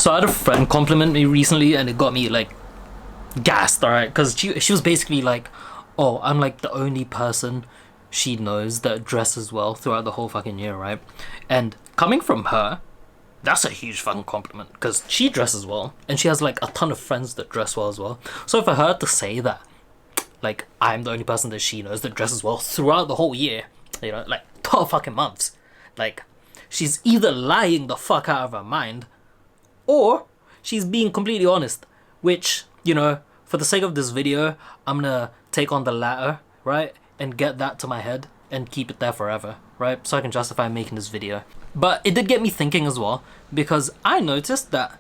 So I had a friend compliment me recently and it got me like gassed, alright? Because she was basically like, oh, I'm like the only person she knows that dresses well throughout the whole fucking year, right? And coming from her, that's a huge fucking compliment because she dresses well and she has like a ton of friends that dress well as well. So for her to say that, like, I'm the only person that she knows that dresses well throughout the whole year, you know, like 12 fucking months, like, she's either lying the fuck out of her mind or she's being completely honest, which, you know, for the sake of this video, I'm gonna take on the latter, right? And get that to my head and keep it there forever, right? So I can justify making this video. But it did get me thinking as well, because I noticed that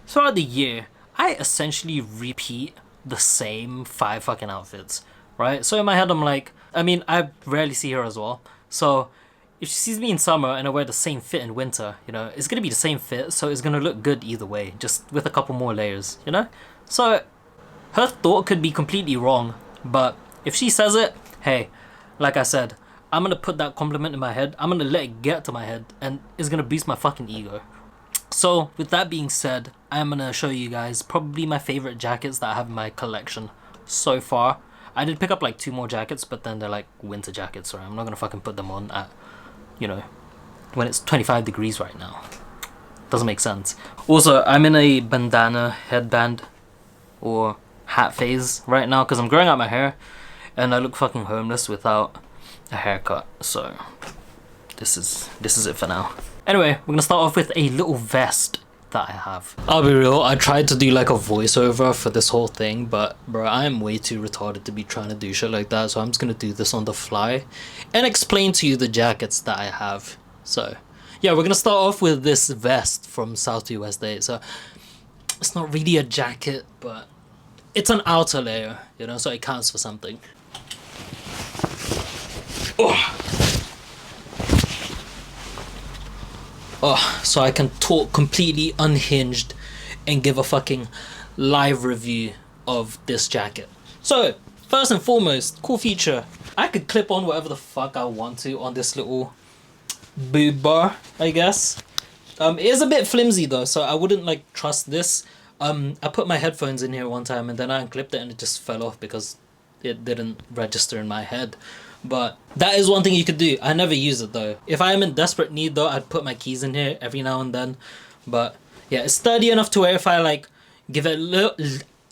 throughout the year, I essentially repeat the same 5 fucking outfits, right? So in my head, I'm like, I mean, I rarely see her as well. So if she sees me in summer and I wear the same fit in winter, you know, it's gonna be the same fit, so it's gonna look good either way, just with a couple more layers, you know? So her thought could be completely wrong, but if she says it, hey, like I said, I'm gonna put that compliment in my head, I'm gonna let it get to my head, and it's gonna boost my fucking ego. So with that being said, I'm gonna show you guys probably my favorite jackets that I have in my collection so far. I did pick up like 2 more jackets, but then they're like winter jackets, so I'm not gonna fucking put them on at, you know, when it's 25 degrees right now. Doesn't make sense. Also, I'm in a bandana headband or hat phase right now because I'm growing out my hair and I look fucking homeless without a haircut, so this is it for now. Anyway, we're gonna start off with a little vest that I have. I'll be real, I tried to do like a voiceover for this whole thing, but bro, I am way too retarded to be trying to do shit like that, so I'm just gonna do this on the fly and explain to you the jackets that I have. So yeah, we're gonna start off with this vest from South USA. So it's not really a jacket, but it's an outer layer, you know, so it counts for something. Oh, so I can talk completely unhinged and give a fucking live review of this jacket. So, first and foremost, cool feature. I could clip on whatever the fuck I want to on this little boob bar, I guess. It is a bit flimsy though, so I wouldn't like trust this. I put my headphones in here one time and then I unclipped it and it just fell off because it didn't register in my head. But that is one thing you could do. I never use it though. If I am in desperate need though, I'd put my keys in here every now and then. But yeah, it's sturdy enough to where if I like give it a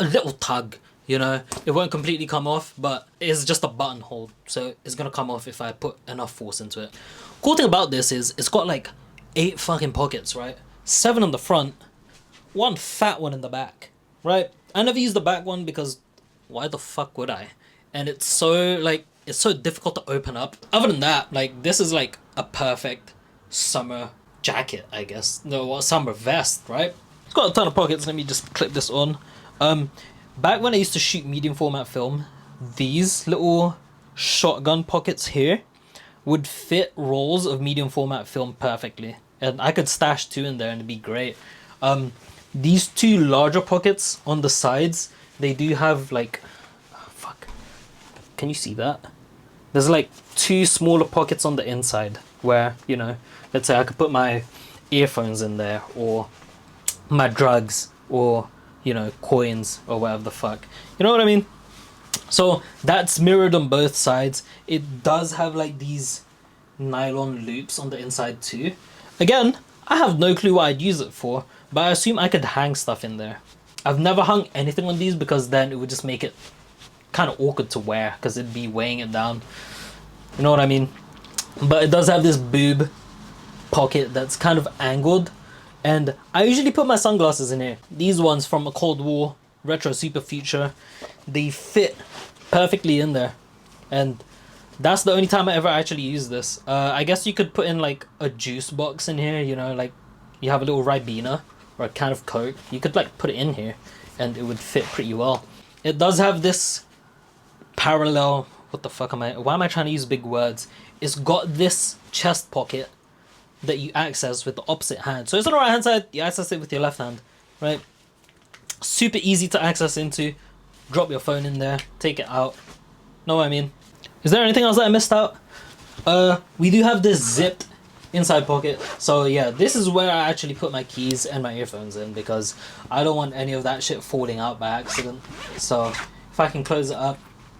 little tug, you know, it won't completely come off, but it's just a button hold, so it's gonna come off if I put enough force into it. Cool thing about this is it's got like 8 fucking pockets, right? 7 on the front, 1 fat one in the back, right? I never use the back one because why the fuck would I? And it's so like, it's so difficult to open up. Other than that, like, this is like a perfect summer jacket, I guess. No, summer vest, right? It's got a ton of pockets. Let me just clip this on. Back when I used to shoot medium format film, these little shotgun pockets here would fit rolls of medium format film perfectly. And I could stash 2 in there and it'd be great. These 2 larger pockets on the sides, they do have like, oh, fuck. Can you see that? There's like 2 smaller pockets on the inside where, you know, let's say I could put my earphones in there or my drugs or, you know, coins or whatever the fuck. You know what I mean? So that's mirrored on both sides. It does have like these nylon loops on the inside too. Again, I have no clue what I'd use it for, but I assume I could hang stuff in there. I've never hung anything on these because then it would just make it kind of awkward to wear because it'd be weighing it down. You know what I mean? But it does have this boob pocket that's kind of angled, and I usually put my sunglasses in here. These ones from a Cold War Retro Super Future, they fit perfectly in there, and that's the only time I ever actually use this. I guess you could put in like a juice box in here, you know, like you have a little Ribena or a can of Coke, you could like put it in here and it would fit pretty well. It does have this parallel, why am I trying to use big words? It's got this chest pocket that you access with the opposite hand. So it's on the right hand side, you access it with your left hand, right? Super easy to access into. Drop your phone in there, take it out. Know what I mean? Is there anything else that I missed out? We do have this zipped inside pocket. So yeah, this is where I actually put my keys and my earphones in, because I don't want any of that shit falling out by accident. So if I can close it up,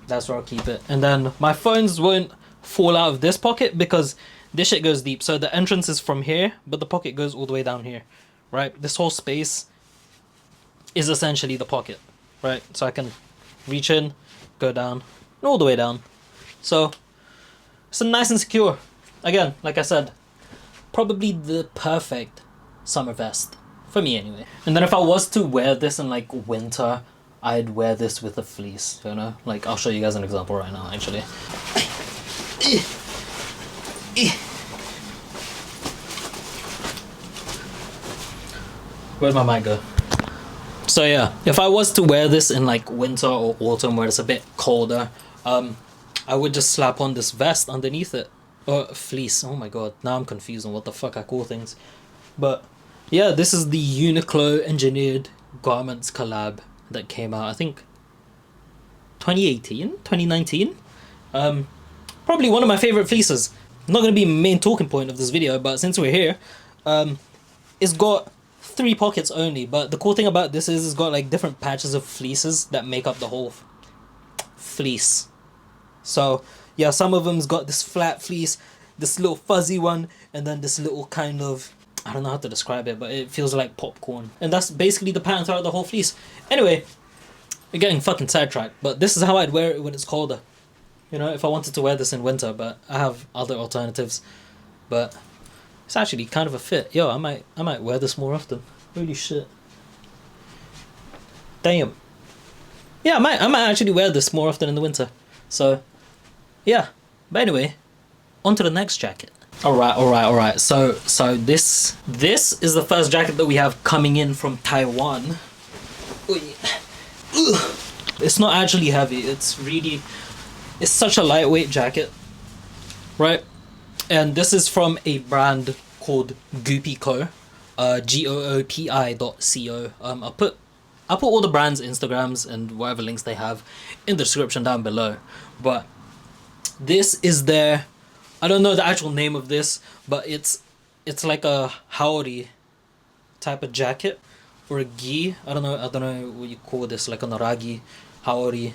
that's where I'll keep it. And then my phones won't fall out of this pocket because this shit goes deep. So the entrance is from here, but the pocket goes all the way down here, right? This whole space is essentially the pocket, right? So I can reach in, go down, and all the way down. So it's nice and secure. Again, like I said, probably the perfect summer vest for me anyway. And then if I was to wear this in like winter, I'd wear this with a fleece, you know? Like, I'll show you guys an example right now, actually. Where'd my mic go? So yeah, if I was to wear this in like winter or autumn where it's a bit colder, I would just slap on this vest underneath it. Or fleece. Oh my god, now I'm confused on what the fuck I call things. But yeah, this is the Uniqlo engineered garments collab that came out, I think 2018, 2019. Probably one of my favorite fleeces. Not going to be main talking point of this video, but since we're here, it's got 3 pockets only. But the cool thing about this is it's got like different patches of fleeces that make up the whole fleece. So yeah, some of them's got this flat fleece, this little fuzzy one, and then this little kind of, I don't know how to describe it, but it feels like popcorn. And that's basically the pattern throughout the whole fleece. Anyway, we're getting fucking sidetracked, but this is how I'd wear it when it's colder. You know, if I wanted to wear this in winter, but I have other alternatives. But it's actually kind of a fit. Yo, I might wear this more often. Holy shit. Damn. Yeah, I might actually wear this more often in the winter. So yeah, but anyway, on to the next jacket. Alright. So this is the first jacket that we have coming in from Taiwan. It's not actually heavy, it's such a lightweight jacket, right? And this is from a brand called Goopi.co, goopi.co. I'll put all the brands' Instagrams and whatever links they have in the description down below. But this is their, I don't know the actual name of this, but it's like a Haori type of jacket or a gi. I don't know what you call this, like a naragi, Haori.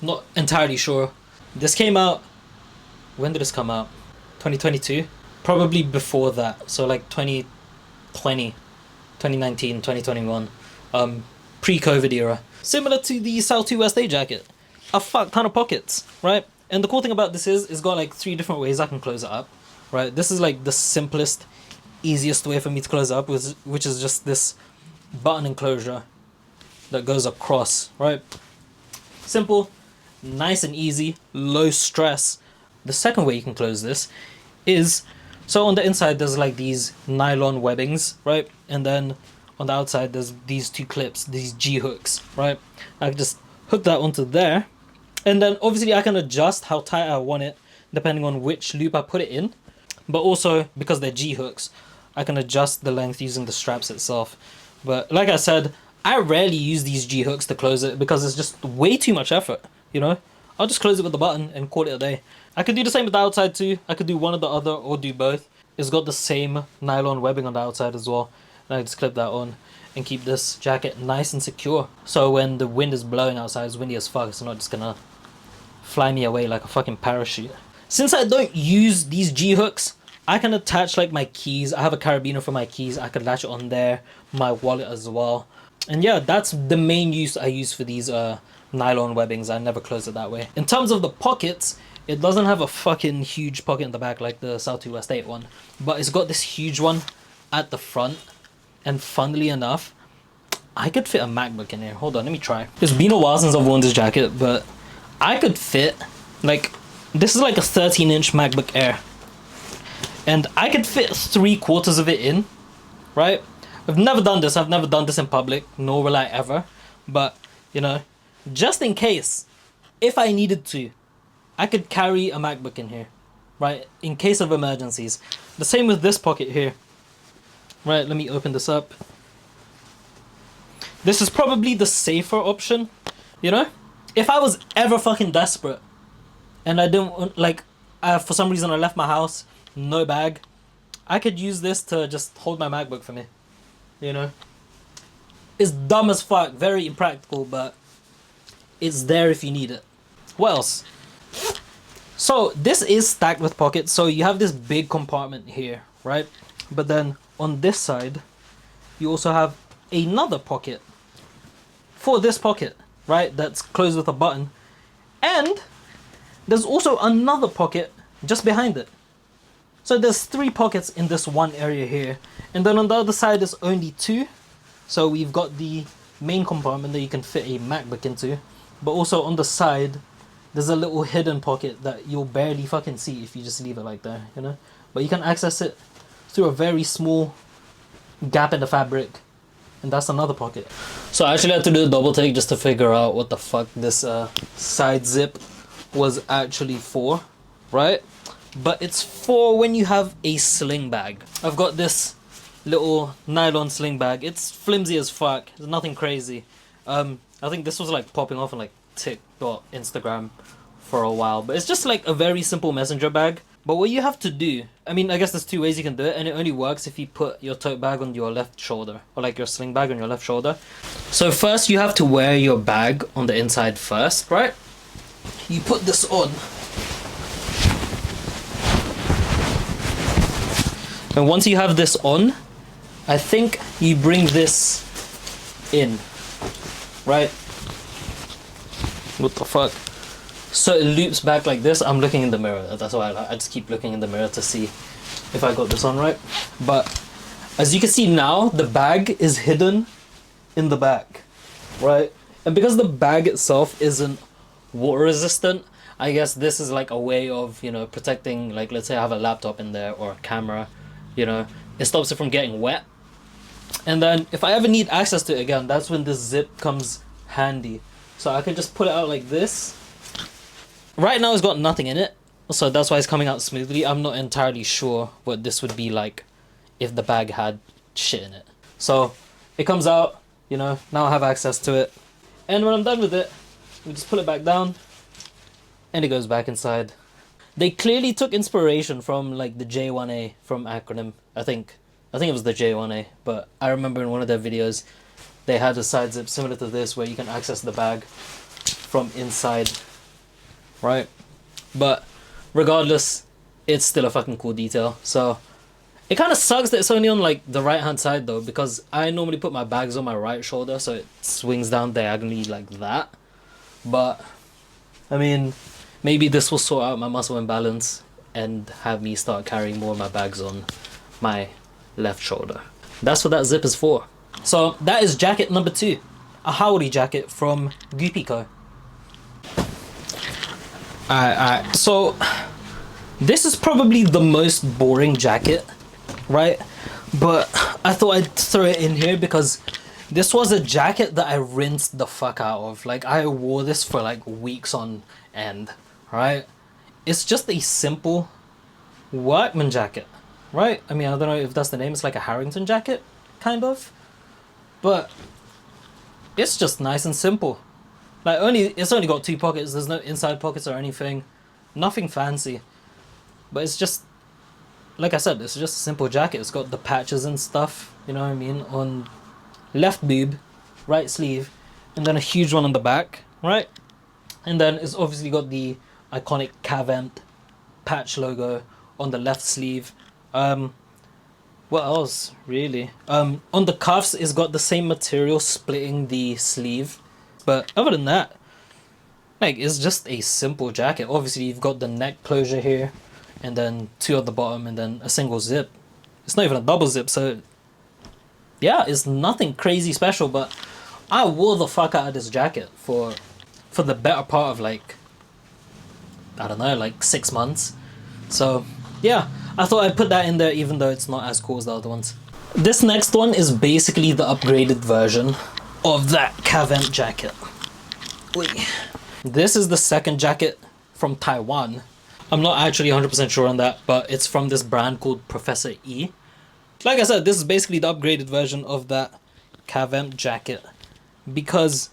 Not entirely sure. This came out, when did this come out? 2022? Probably before that. So like 2020, 2019, 2021. Pre-COVID era. Similar to the South 2 West A jacket. A fuck ton of pockets, right? And the cool thing about this is it's got like 3 different ways I can close it up, right? This is like the simplest, easiest way for me to close it up, which is just this button enclosure that goes across, right? Simple, nice and easy, low stress. The second way you can close this is, so on the inside there's like these nylon webbings, right? And then on the outside there's these 2 clips, these G hooks, right? I can just hook that onto there. And then obviously I can adjust how tight I want it depending on which loop I put it in. But also, because they're G-hooks, I can adjust the length using the straps itself. But like I said, I rarely use these G-hooks to close it because it's just way too much effort, you know? I'll just close it with the button and call it a day. I could do the same with the outside too. I could do one or the other or do both. It's got the same nylon webbing on the outside as well. And I just clip that on and keep this jacket nice and secure. So when the wind is blowing outside, it's windy as fuck, it's not just gonna fly me away like a fucking parachute. Since I don't use these G-hooks, I can attach like my keys. I have a carabiner for my keys. I could latch it on there, my wallet as well. And yeah, that's the main use I use for these nylon webbings. I never close it that way. In terms of the pockets, it doesn't have a fucking huge pocket in the back like the South 2 West 8 one, but it's got this huge one at the front. And funnily enough, I could fit a MacBook in here. Hold on, let me try. It's been a while since I've worn this jacket, but I could fit, like, this is like a 13-inch MacBook Air. And I could fit 3/4 of it in, right? I've never done this. I've never done this in public, nor will I ever. But, you know, just in case, if I needed to, I could carry a MacBook in here, right? In case of emergencies. The same with this pocket here. Right, let me open this up. This is probably the safer option, you know? If I was ever fucking desperate and I didn't, like, for some reason I left my house, no bag, I could use this to just hold my MacBook for me, you know. It's dumb as fuck, very impractical, but it's there if you need it. What else? So this is stacked with pockets, so you have this big compartment here, right? But then on this side, you also have another pocket for this pocket, right? That's closed with a button. And there's also another pocket just behind it. So there's 3 pockets in this one area here. And then on the other side, there's only 2. So we've got the main compartment that you can fit a MacBook into. But also on the side, there's a little hidden pocket that you'll barely fucking see if you just leave it like that, you know? But you can access it through a very small gap in the fabric. And that's another pocket. So I actually had to do a double take just to figure out what the fuck this side zip was actually for, right? But it's for when you have a sling bag. I've got this little nylon sling bag. It's flimsy as fuck. It's nothing crazy. I think this was like popping off on like TikTok, Instagram for a while. But it's just like a very simple messenger bag. But what you have to do, I mean, I guess there's 2 ways you can do it, and it only works if you put your tote bag on your left shoulder, or like your sling bag on your left shoulder. So first you have to wear your bag on the inside first, right? You put this on. And once you have this on, I think you bring this in, right? What the fuck? So it loops back like this. I'm looking in the mirror. That's why I just keep looking in the mirror to see if I got this on right. But as you can see now, the bag is hidden in the back, right? And because the bag itself isn't water resistant, I guess this is like a way of, you know, protecting, like let's say I have a laptop in there or a camera, you know, it stops it from getting wet. And then if I ever need access to it again, that's when this zip comes handy. So I can just pull it out like this. Right now it's got nothing in it, so that's why it's coming out smoothly. I'm not entirely sure what this would be like if the bag had shit in it. So it comes out, you know, now I have access to it. And when I'm done with it, we just pull it back down and it goes back inside. They clearly took inspiration from like the J1A from Acronym. I think it was the J1A, but I remember in one of their videos they had a side zip similar to this where you can access the bag from inside. Right, but regardless, it's still a fucking cool detail. So it kind of sucks that it's only on like the right hand side though, because I normally put my bags on my right shoulder, so it swings down diagonally like that. But I mean, maybe this will sort out my muscle imbalance and have me start carrying more of my bags on my left shoulder. That's what that zip is for. So that is jacket number 2, a Haori jacket from Goopy.co. Alright, so this is probably the most boring jacket, right? But I thought I'd throw it in here because this was a jacket that I rinsed the fuck out of. Like, I wore this for like weeks on end, right? It's just a simple workman jacket, right? I mean, I don't know if that's the name. It's like a Harrington jacket, kind of. But it's just nice and simple. Like, it's only got 2 pockets. There's no inside pockets or anything. Nothing fancy. But it's just, like I said, it's just a simple jacket. It's got the patches and stuff, you know what I mean, on left boob, right sleeve, and then a huge one on the back, right? And then it's obviously got the iconic Empt patch logo on the left sleeve. What else, really? On the cuffs, it's got the same material splitting the sleeve. But other than that, like, it's just a simple jacket. Obviously, you've got the neck closure here, and then 2 at the bottom, and then a single zip. It's not even a double zip, so yeah, it's nothing crazy special. But I wore the fuck out of this jacket for the better part of, like, I don't know, like 6 months. So yeah, I thought I'd put that in there, even though it's not as cool as the other ones. This next one is basically the upgraded version of that Empt jacket. This is the second jacket from Taiwan. I'm not actually 100% sure on that, but it's from this brand called Professor E. Like I said, this is basically the upgraded version of that Empt jacket, because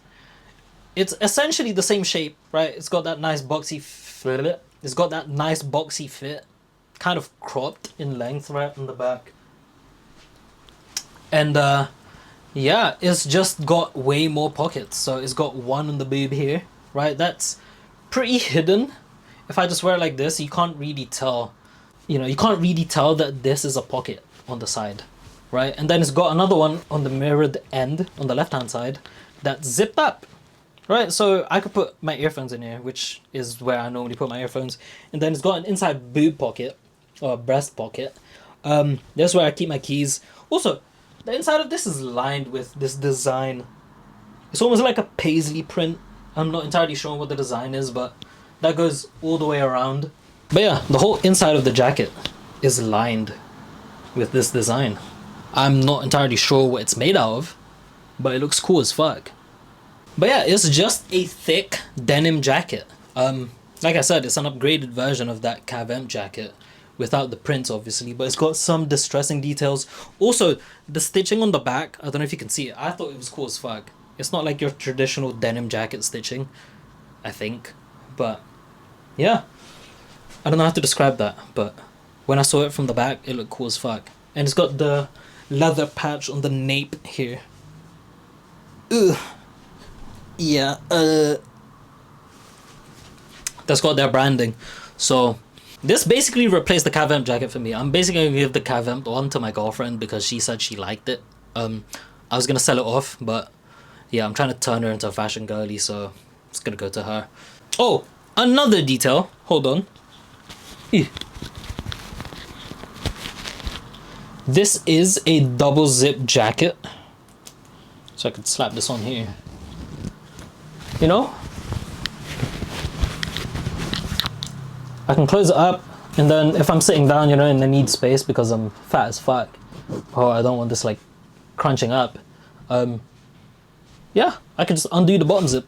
it's essentially the same shape, right? It's got that nice boxy fit. It's got that nice boxy fit, kind of cropped in length right on the back. And yeah, it's just got way more pockets. So it's got one on the boob here, right? That's pretty hidden. If I just wear it like this, you can't really tell, you know, you can't really tell that this is a pocket on the side, right? And then it's got another one on the mirrored end on the left hand side that's zipped up, right? So I could put my earphones in here, which is where I normally put my earphones. And then it's got an inside boob pocket or breast pocket. That's where I keep my keys. Also, the inside of this is lined with this design. It's almost like a paisley print. I'm not entirely sure what the design is, but that goes all the way around. But yeah, the whole inside of the jacket is lined with this design. I'm not entirely sure what it's made out of, but it looks cool as fuck. But yeah, it's just a thick denim jacket. Like I said, it's an upgraded version of that Empt jacket without the prints, obviously, but it's got some distressing details. Also, the stitching on the back, I don't know if you can see it, I thought it was cool as fuck. It's not like your traditional denim jacket stitching, I think, but yeah, I don't know how to describe that, but when I saw it from the back, it looked cool as fuck. And it's got the leather patch on the nape here. Ugh. Yeah, that's got their branding. So this basically replaced the Empt jacket for me. I'm basically gonna give the Empt one to my girlfriend because she said she liked it. I was gonna sell it off, but yeah, I'm trying to turn her into a fashion girly, so it's gonna go to her. Oh, another detail. Hold on. This is a double zip jacket. So I could slap this on here. You know? I can close it up, and then if I'm sitting down, you know, and I need space because I'm fat as fuck, or I don't want this like crunching up, yeah, I can just undo the bottom zip.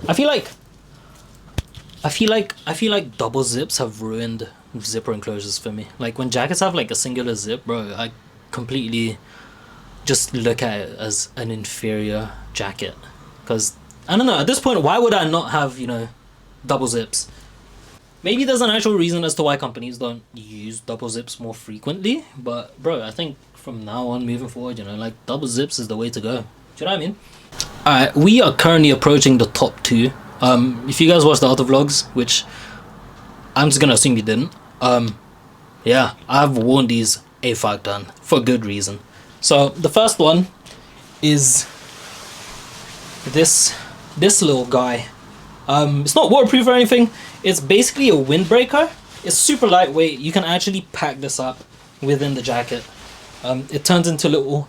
I feel like double zips have ruined zipper enclosures for me. Like when jackets have like a singular zip, bro, I completely just look at it as an inferior jacket. Because I don't know, at this point, why would I not have, you know, double zips? Maybe there's an actual reason as to why companies don't use double zips more frequently, but bro, I think from now on moving forward, you know, like double zips is the way to go. Do you know what I mean? Alright, we are currently approaching the top 2. If you guys watched the other vlogs, which I'm just gonna assume you didn't, yeah, I've worn these a fuck ton for good reason. So the first one is this little guy. It's not waterproof or anything. It's basically a windbreaker. It's super lightweight. You can actually pack this up within the jacket. It turns into little.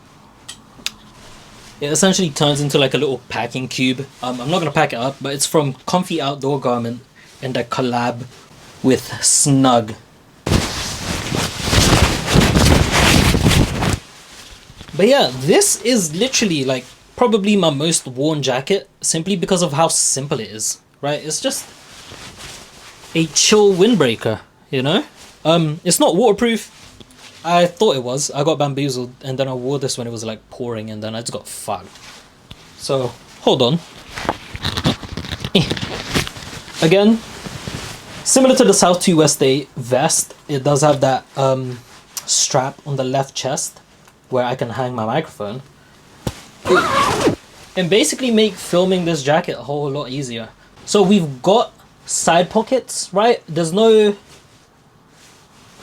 It essentially turns into like a little packing cube. I'm not gonna pack it up, but it's from Comfy Outdoor Garment and a collab with Snug. But yeah, this is literally like probably my most worn jacket simply because of how simple it is, right? It's just a chill windbreaker, you know? It's not waterproof. I thought it was. I got bamboozled and then I wore this when it was like pouring and then I just got fucked. So, hold on. Again, similar to the South 2 West 8 vest, it does have that strap on the left chest where I can hang my microphone. And basically make filming this jacket a whole lot easier. So we've got side pockets, right? There's no...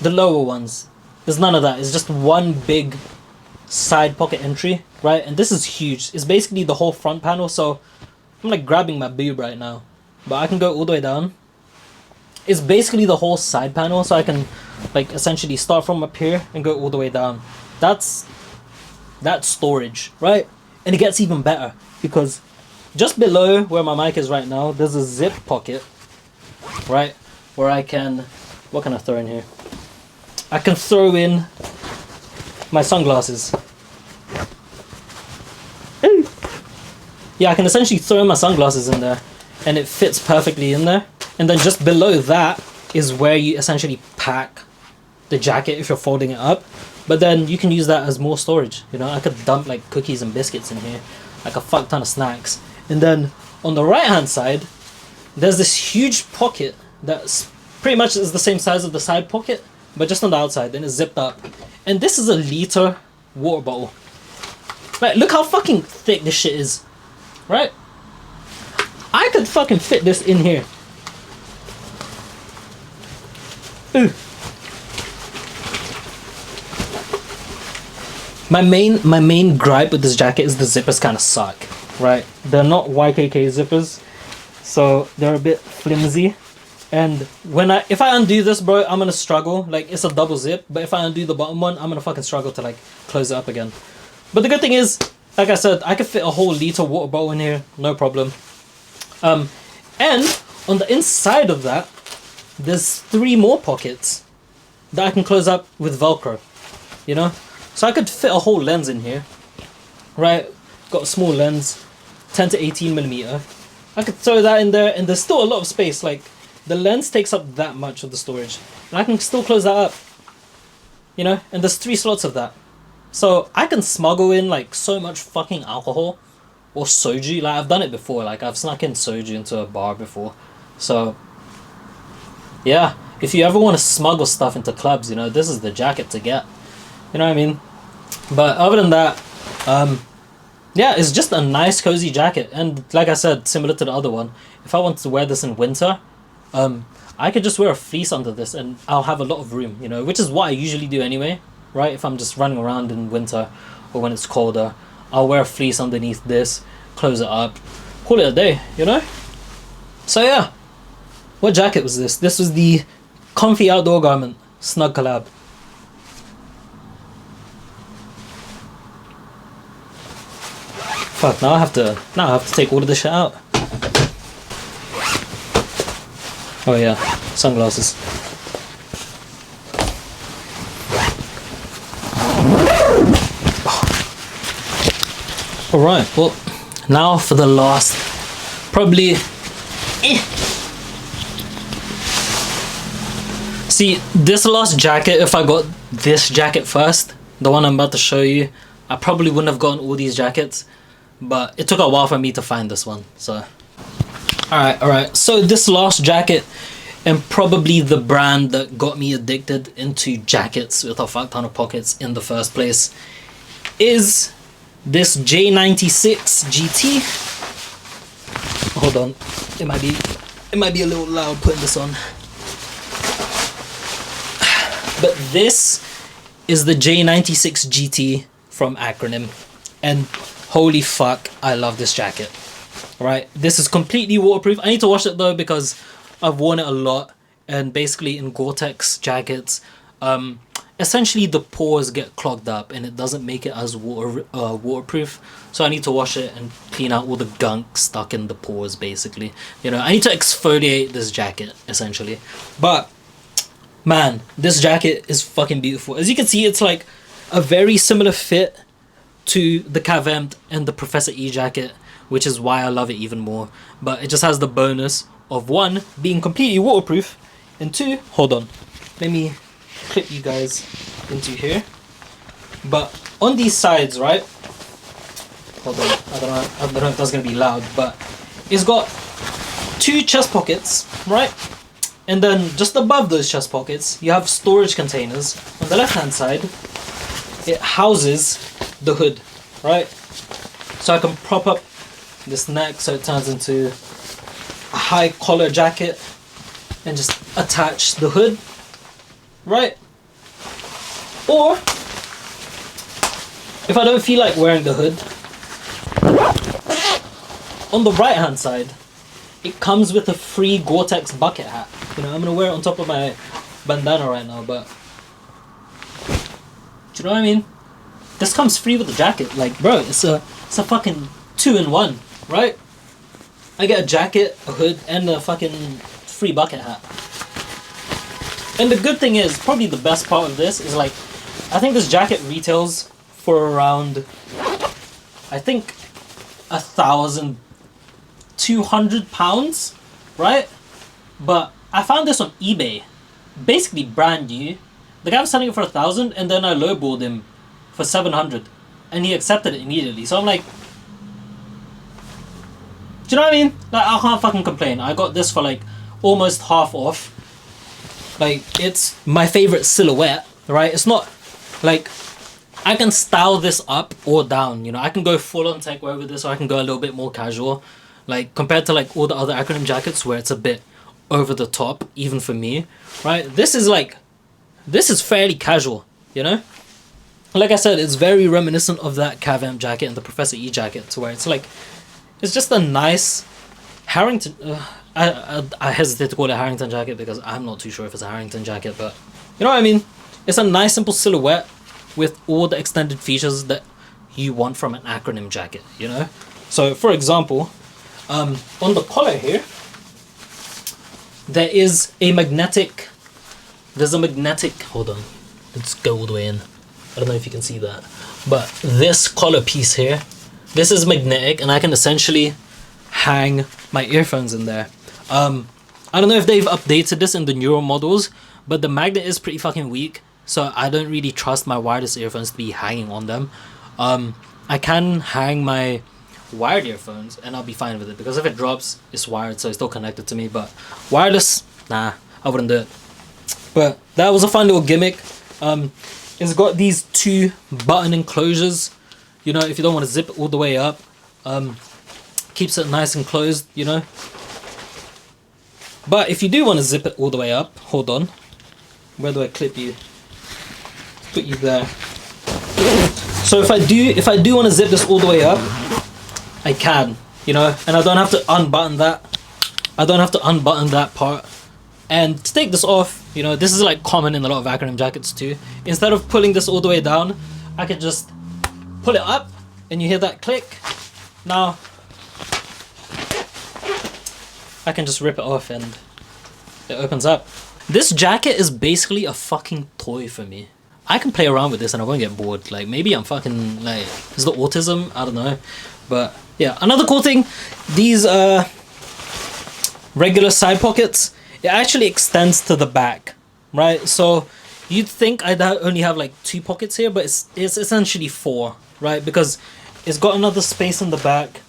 the lower ones. There's none of that. It's just one big side pocket entry, right? And this is huge. It's basically the whole front panel. So I'm like grabbing my boob right now. But I can go all the way down. It's basically the whole side panel. So I can like essentially start from up here and go all the way down. That's storage, right? And it gets even better because just below where my mic is right now, there's a zip pocket, right? Where I can, what can I throw in here? I can throw in my sunglasses. Yeah, I can essentially throw in my sunglasses in there and it fits perfectly in there. And then just below that is where you essentially pack the jacket if you're folding it up. But then you can use that as more storage, you know? I could dump like cookies and biscuits in here, like a fuck ton of snacks. And then on the right hand side, there's this huge pocket that's pretty much is the same size of the side pocket, but just on the outside, then it's zipped up. And this is a liter water bottle. Like, look how fucking thick this shit is, right? I could fucking fit this in here. Ooh. My main gripe with this jacket is the zippers kind of suck, right? They're not YKK zippers, so they're a bit flimsy. And if I undo this, bro, I'm gonna struggle. Like, it's a double zip, but if I undo the bottom one, I'm gonna fucking struggle to like close it up again. But the good thing is, like I said, I could fit a whole liter water bottle in here, no problem. And on the inside of that, there's 3 more pockets that I can close up with Velcro, you know? So I could fit a whole lens in here, right? Got a small lens, 10 to 18 millimeter. I could throw that in there, and there's still a lot of space. Like, the lens takes up that much of the storage, and I can still close that up, you know? And there's 3 slots of that. So I can smuggle in like so much fucking alcohol or soju. Like, I've done it before. Like, I've snuck in soju into a bar before. So yeah, if you ever want to smuggle stuff into clubs, you know, this is the jacket to get. You know what I mean? But other than that, yeah, it's just a nice cozy jacket. And like I said, similar to the other one, if I wanted to wear this in winter, I could just wear a fleece under this and I'll have a lot of room, you know, which is what I usually do anyway, right? If I'm just running around in winter or when it's colder, I'll wear a fleece underneath this, close it up, call it a day, you know? So yeah, what jacket was this? This was the Comfy Outdoor Garment Snug Collab. Fuck, now I have to take all of this shit out. Oh yeah, sunglasses. Alright, well, now for the last, probably... See, this last jacket, if I got this jacket first, the one I'm about to show you, I probably wouldn't have gotten all these jackets. But it took a while for me to find this one, so... Alright, so this last jacket, and probably the brand that got me addicted into jackets with a fuck ton of pockets in the first place, is this J96 GT. Hold on, it might be a little loud putting this on. But this is the J96 GT from Acronym, and holy fuck, I love this jacket. Right, this is completely waterproof. I need to wash it though because I've worn it a lot, and basically in Gore-Tex jackets, essentially the pores get clogged up and it doesn't make it as waterproof. So I need to wash it and clean out all the gunk stuck in the pores, basically. You know, I need to exfoliate this jacket essentially. But man, this jacket is fucking beautiful. As you can see, it's like a very similar fit to the Empt and the Professor E jacket, which is why I love it even more. But it just has the bonus of 1, being completely waterproof, and 2, hold on, let me clip you guys into here. But on these sides, right, hold on, I don't know if that's gonna be loud, but it's got 2 chest pockets, right? And then just above those chest pockets, you have storage containers. On the left hand side, it houses the hood, right? So I can prop up this neck so it turns into a high collar jacket and just attach the hood, right? Or if I don't feel like wearing the hood, on the right hand side it comes with a free Gore-Tex bucket hat. You know, I'm gonna wear it on top of my bandana right now, but do you know what I mean? This comes free with the jacket. Like, bro, it's a fucking 2-in-1, right? I get a jacket, a hood, and a fucking free bucket hat. And the good thing is, probably the best part of this is, like, I think this jacket retails for around, I think, £1,200, right? But I found this on eBay, basically brand new. The guy was selling it for 1,000, and then I lowballed him for 700, and he accepted it immediately. So I'm like, do you know what I mean? Like, I can't fucking complain. I got this for like almost half off, Like, it's my favorite silhouette, right? It's not like I can style this up or down, you know. I can go full on tech wear with this, or I can go a little bit more casual, like compared to like all the other Acronym jackets where it's a bit over the top, even for me, right? This is fairly casual, you know. Like I said, it's very reminiscent of that Empt jacket and the Professor E jacket, to where it's like, it's just a nice Harrington. I hesitate to call it a Harrington jacket because I'm not too sure if it's a Harrington jacket, but you know what I mean. It's a nice simple silhouette with all the extended features that you want from an Acronym jacket, you know. So for example, on the collar here, there's a magnetic. Hold on, let's go all the way in. I don't know if you can see that, but this collar piece here, this is magnetic, and I can essentially hang my earphones in there. I don't know if they've updated this in the newer models, but the magnet is pretty fucking weak, so I don't really trust my wireless earphones to be hanging on them. I can hang my wired earphones and I'll be fine with it, because if it drops, it's wired, so it's still connected to me, but wireless, nah, I wouldn't do it. But that was a fun little gimmick. It's got these 2 button enclosures, you know, if you don't want to zip it all the way up. Keeps it nice and closed, you know. But if you do want to zip it all the way up, hold on, where do I clip you? Put you there. So if I do want to zip this all the way up, I can, you know, and I don't have to unbutton that. I don't have to unbutton that part. And to take this off, you know, this is like common in a lot of Acronym jackets too. Instead of pulling this all the way down, I could just pull it up and you hear that click. Now I can just rip it off and it opens up. This jacket is basically a fucking toy for me. I can play around with this and I won't get bored. Like, maybe I'm fucking, like, is it autism? I don't know. But yeah, another cool thing, these regular side pockets, it actually extends to the back, right? So you'd think I'd only have like 2 pockets here, but it's essentially 4, right? Because it's got another space in the back,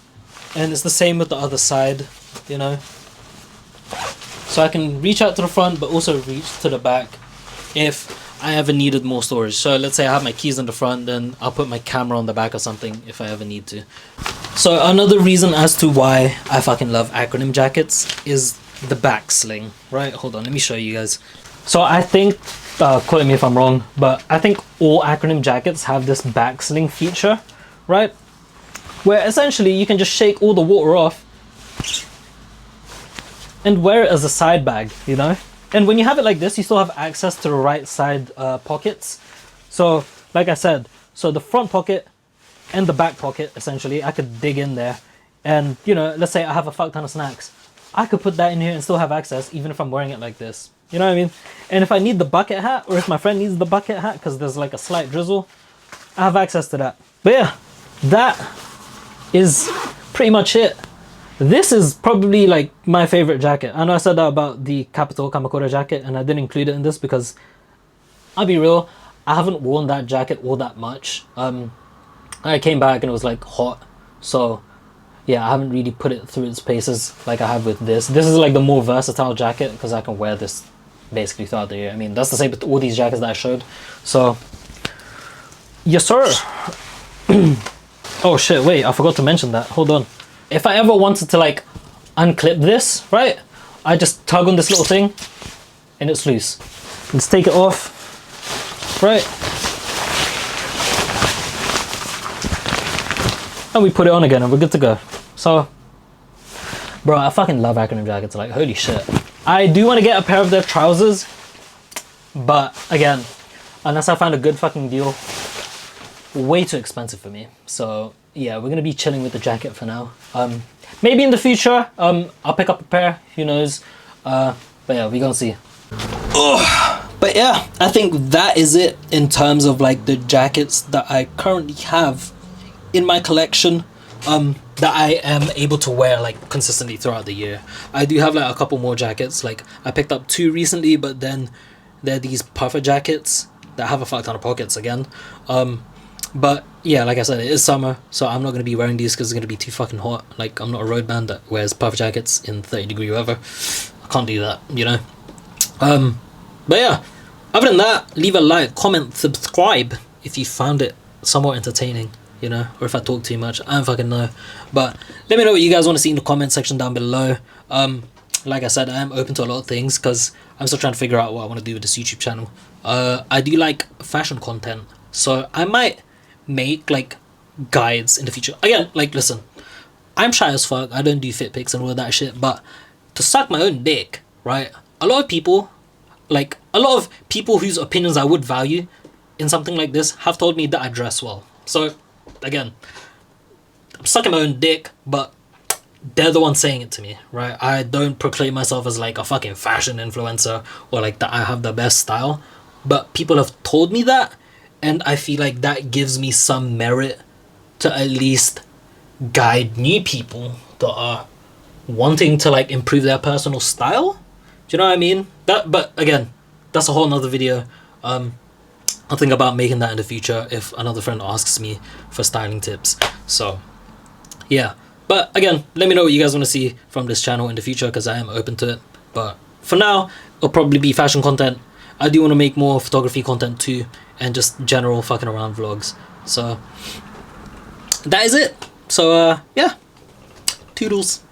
and it's the same with the other side, you know. So I can reach out to the front, but also reach to the back if I ever needed more storage. So let's say I have my keys in the front, then I'll put my camera on the back or something if I ever need to. So another reason as to why I fucking love Acronym jackets is the back sling, right? Hold on, let me show you guys. So I think, quote me if I'm wrong, but I think all Acronym jackets have this back sling feature, right? Where essentially you can just shake all the water off and wear it as a side bag, you know? And when you have it like this, you still have access to the right side pockets. So like I said, so the front pocket and the back pocket, essentially, I could dig in there. And, you know, let's say I have a fuck ton of snacks. I could put that in here and still have access, even if I'm wearing it like this. You know what I mean? And if I need the bucket hat, or if my friend needs the bucket hat because there's like a slight drizzle, I have access to that. But yeah, that is pretty much it. This is probably like my favorite jacket. I know I said that about the Capital Kamakura jacket, and I didn't include it in this because, I'll be real, I haven't worn that jacket all that much. I came back and it was like hot, so yeah, I haven't really put it through its paces like I have with this. This is like the more versatile jacket because I can wear this basically throughout the year. I mean, that's the same with all these jackets that I showed. So, yes sir. Oh shit, wait, I forgot to mention that. Hold on. If I ever wanted to like unclip this, right, I just tug on this little thing and it's loose. Let's take it off, right? And we put it on again and we're good to go. So, bro, I fucking love Acronym jackets, like, holy shit. I do want to get a pair of their trousers, but again, unless I find a good fucking deal, way too expensive for me. So yeah, we're gonna be chilling with the jacket for now. Maybe in the future, I'll pick up a pair, who knows. But yeah, we're gonna see. Ugh. But yeah, I think that is it in terms of like the jackets that I currently have in my collection, that I am able to wear like consistently throughout the year. I do have like a couple more jackets. Like I picked up 2 recently, but then they're these puffer jackets that have a fuck ton of pockets again. But yeah, like I said, it is summer, so I'm not going to be wearing these because it's going to be too fucking hot. Like, I'm not a road man that wears puffer jackets in 30-degree weather. I can't do that, you know. But yeah, other than that, leave a like, comment, subscribe if you found it somewhat entertaining, you know, or if I talk too much. I don't fucking know. But let me know what you guys want to see in the comment section down below. Like I said, I am open to a lot of things because I'm still trying to figure out what I want to do with this YouTube channel. I do like fashion content, so I might make like guides in the future. Again, like, listen, I'm shy as fuck. I don't do fit pics and all of that shit, but to suck my own dick, right? A lot of people whose opinions I would value in something like this have told me that I dress well. So again, I'm sucking my own dick, but they're the ones saying it to me, right? I don't proclaim myself as like a fucking fashion influencer or like that I have the best style, but people have told me that, and I feel like that gives me some merit to at least guide new people that are wanting to like improve their personal style. Do you know what I mean? But again, that's a whole nother video. I'll think about making that in the future if another friend asks me for styling tips. So yeah, but again, let me know what you guys want to see from this channel in the future, because I am open to it. But for now, it'll probably be fashion content. I do want to make more photography content too, and just general fucking around vlogs. So that is it. So yeah, toodles.